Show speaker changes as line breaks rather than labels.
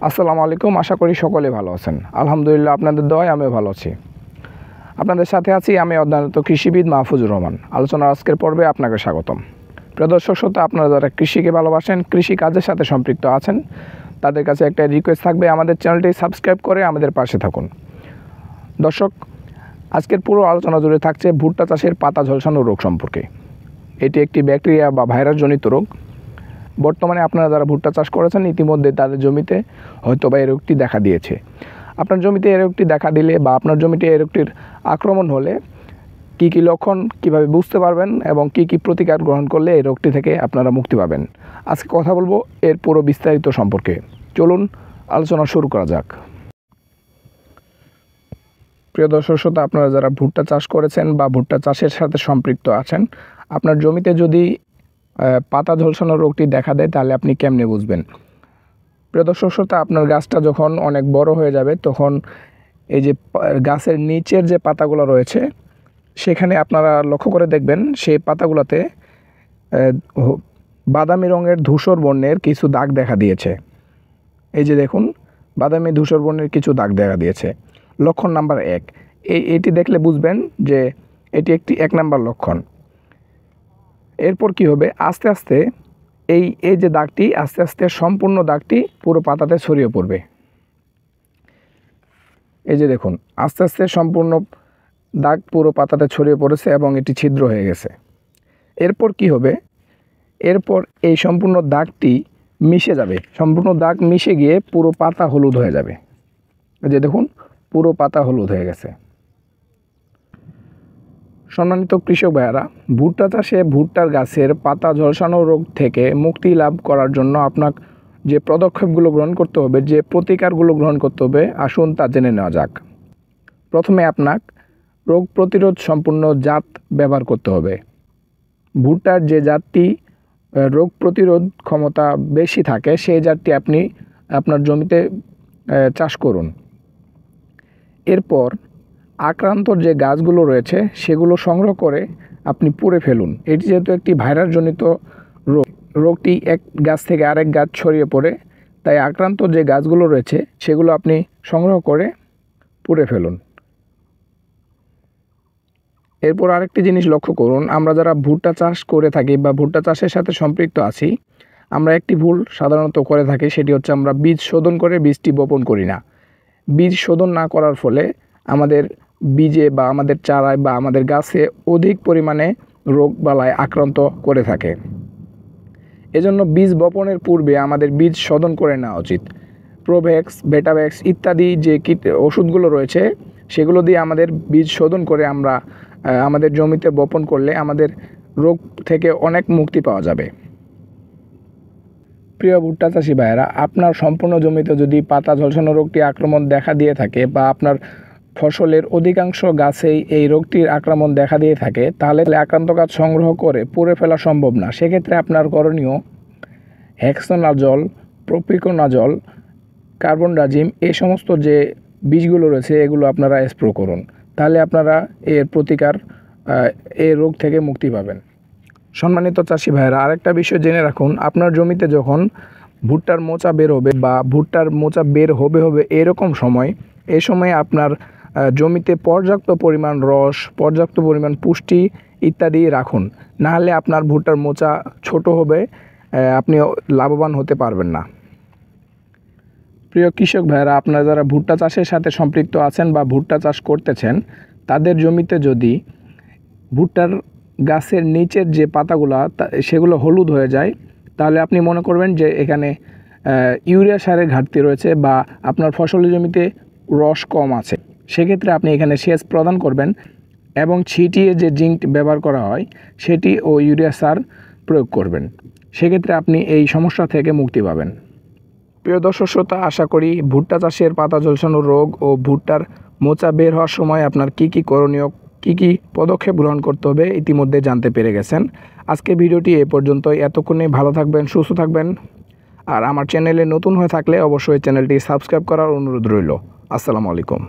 আসসালামু আলাইকুম। আশা করি সকলে ভালো আছেন। আলহামদুলিল্লাহ, আপনাদের দোয়ায় আমিও ভালো আছি। আপনাদের সাথে আছি আমি অধ্যয়নরত কৃষিবিদ মাহফুজুর রহমান। আলোচনার আজকের পর্বে আপনাকে স্বাগতম। প্রিয় দর্শক শ্রোতা, আপনারা যারা কৃষিকে ভালোবাসেন, কৃষি কাজের সাথে সম্পৃক্ত আছেন, তাদের কাছে একটা রিকোয়েস্ট থাকবে, আমাদের চ্যানেলটি সাবস্ক্রাইব করে আমাদের পাশে থাকুন। দর্শক, আজকের পুরো আলোচনা জুড়ে থাকছে ভুট্টা চাষের পাতা ঝলসানো রোগ সম্পর্কে। এটি একটি ব্যাকটেরিয়া বা ভাইরাসজনিত রোগ। বর্তমানে আপনারা যারা ভুট্টা চাষ করেছেন, ইতিমধ্যে তাদের জমিতে হয়তো বা এই রোগটি দেখা দিয়েছে। আপনার জমিতে এই রোগটি দেখা দিলে বা আপনার জমিতে এই রোগটির আক্রমণ হলে কী কী লক্ষণ কীভাবে বুঝতে পারবেন এবং কী কী প্রতিকার গ্রহণ করলে এই রোগটি থেকে আপনারা মুক্তি পাবেন, আজকে কথা বলবো এর পুরো বিস্তারিত সম্পর্কে। চলুন আলোচনা শুরু করা যাক। প্রিয় দর্শক শ্রোতা, আপনারা যারা ভুট্টা চাষ করেছেন বা ভুট্টা চাষের সাথে সম্পৃক্ত আছেন, আপনার জমিতে যদি পাতা ঝলসানো রোগটি দেখা দেয় তাহলে আপনি কেমনে বুঝবেন? প্রিয় দর্শক শ্রোতা, আপনার গাছটা যখন অনেক বড় হয়ে যাবে তখন এই যে গাছের নিচের যে পাতাগুলো রয়েছে সেখানে আপনারা লক্ষ্য করে দেখবেন সেই পাতাগুলোতে বাদামি রঙের ধূসর বর্ণের কিছু দাগ দেখা দিয়েছে। এই যে দেখুন, বাদামি ধূসর বর্ণের কিছু দাগ দেখা দিয়েছে। লক্ষণ নাম্বার 1, এটি দেখলে বুঝবেন যে এটি একটি 1 নাম্বার লক্ষণ। এরপর কি হবে, আস্তে আস্তে এই যে দাগটি আস্তে আস্তে সম্পূর্ণ দাগটি পুরো পাতাতে ছড়িয়ে পড়বে। এই যে দেখুন, আস্তে আস্তে সম্পূর্ণ দাগ পুরো পাতাতে ছড়িয়ে পড়েছে এবং এটি ছিদ্র হয়ে গেছে। এরপর কি হবে, এরপর এই সম্পূর্ণ দাগটি মিশে যাবে, সম্পূর্ণ দাগ মিশে গিয়ে পুরো পাতা হলুদ হয়ে যাবে। এই যে দেখুন, পুরো পাতা হলুদ হয়ে গেছে। সম্মানিত কৃষক ভাইয়ারা, ভুট্টা চাষে ভুট্টার গাছের পাতা ঝলসানো রোগ থেকে মুক্তি লাভ করার জন্য আপনার যে পদক্ষেপগুলো গ্রহণ করতে হবে, যে প্রতিকারগুলো গ্রহণ করতে হবে, আসুন তা জেনে নেওয়া যাক। প্রথমে আপনার রোগ প্রতিরোধ সম্পূর্ণ জাত ব্যবহার করতে হবে। ভুট্টার যে জাতটি রোগ প্রতিরোধ ক্ষমতা বেশি থাকে সেই জাতটি আপনি আপনার জমিতে চাষ করুন। এরপর আক্রান্ত যে গাছগুলো রয়েছে সেগুলো সংগ্রহ করে আপনি পুড়ে ফেলুন। এটি যেহেতু একটি ভাইরাসজনিত রোগ, রোগটি এক গাছ থেকে আরেক গাছ ছড়িয়ে পড়ে, তাই আক্রান্ত যে গাছগুলো রয়েছে সেগুলো আপনি সংগ্রহ করে পুড়ে ফেলুন। এরপর আরেকটি জিনিস লক্ষ্য করুন, আমরা যারা ভুট্টা চাষ করে থাকি বা ভুট্টা চাষের সাথে সম্পৃক্ত আছি, আমরা একটি ভুল সাধারণত করে থাকি, সেটি হচ্ছে আমরা বীজ শোধন করে বীজটি বপন করি না। বীজ শোধন না করার ফলে আমাদের বীজে বা আমাদের চারায় বা আমাদের গাছে অধিক পরিমাণে রোগবালাই আক্রান্ত করে থাকে। এজন্য বীজ বপনের পূর্বে আমাদের বীজ শোধন করে নেওয়া উচিত। প্রোভ্যাক্স, বেটাভ্যাক্স ইত্যাদি যে ওষুধগুলো রয়েছে সেগুলো দিয়ে আমাদের বীজ শোধন করে আমরা আমাদের জমিতে বপন করলে আমাদের রোগ থেকে অনেক মুক্তি পাওয়া যাবে। প্রিয় ভুট্টা চাষি ভাইয়েরা, আপনার সম্পূর্ণ জমিতে যদি পাতা ঝলসানো রোগটি আক্রমণ দেখা দিয়ে থাকে বা আপনার ফসলের অধিকাংশ গাছেই এই রোগটির আক্রমণ দেখা দিয়ে থাকে, তাহলে আক্রান্ত গাছ সংগ্রহ করে পুড়ে ফেলা সম্ভব না। সেক্ষেত্রে আপনার করণীয় হেক্সানাজল, প্রোপিকোনাজল, কার্বনডাজিম এই সমস্ত যে বীজগুলো রয়েছে এগুলো আপনারা স্প্রে করুন। তাহলে আপনারা এর প্রতিকার এই রোগ থেকে মুক্তি পাবেন। সম্মানিত চাষি ভাইয়েরা, আরেকটা বিষয় জেনে রাখুন, আপনার জমিতে যখন ভুট্টার মোচা বের হবে বা ভুট্টার মোচা বের হবে এরকম সময়, এই সময় আপনার জমিতে পর্যাপ্ত পরিমাণ রস, পর্যাপ্ত পরিমাণ পুষ্টি ইত্যাদি রাখুন। নাহলে আপনার ভুট্টার মোচা ছোট হবে, আপনি লাভবান হতে পারবেন না। প্রিয় কৃষক ভাইয়েরা, আপনারা যারা ভুট্টা চাষের সাথে সম্পৃক্ত আছেন বা ভুট্টা চাষ করতেছেন, তাদের জমিতে যদি ভুট্টার গাছের নিচের যে পাতাগুলো সেগুলো হলুদ হয়ে যায়, তাহলে আপনি মনে করবেন যে এখানে ইউরিয়া সারের ঘাটতি রয়েছে বা আপনার ফসলের জমিতে রস কম আছে। সেক্ষেত্রে আপনি এখানে সেচ প্রদান করবেন এবং ছিটিয়ে যে জিঙ্ক ব্যবহার করা হয় সেটি ও ইউরিয়া সার প্রয়োগ করবেন। সেক্ষেত্রে আপনি এই সমস্যা থেকে মুক্তি পাবেন। প্রিয় দর্শক শ্রোতা, আশা করি ভুট্টা চাষের পাতা ঝলসানো রোগ ও ভুট্টার মোচা বের হওয়ার সময় আপনার কী কী করণীয়, কী কী পদক্ষেপ গ্রহণ করতে হবে ইতিমধ্যে জানতে পেরে গেছেন। আজকে ভিডিওটি এ পর্যন্তই। এতক্ষণে ভালো থাকবেন, সুস্থ থাকবেন। আর আমার চ্যানেলে নতুন হয়ে থাকলে অবশ্যই চ্যানেলটি সাবস্ক্রাইব করার অনুরোধ রইল। আসসালামু আলাইকুম।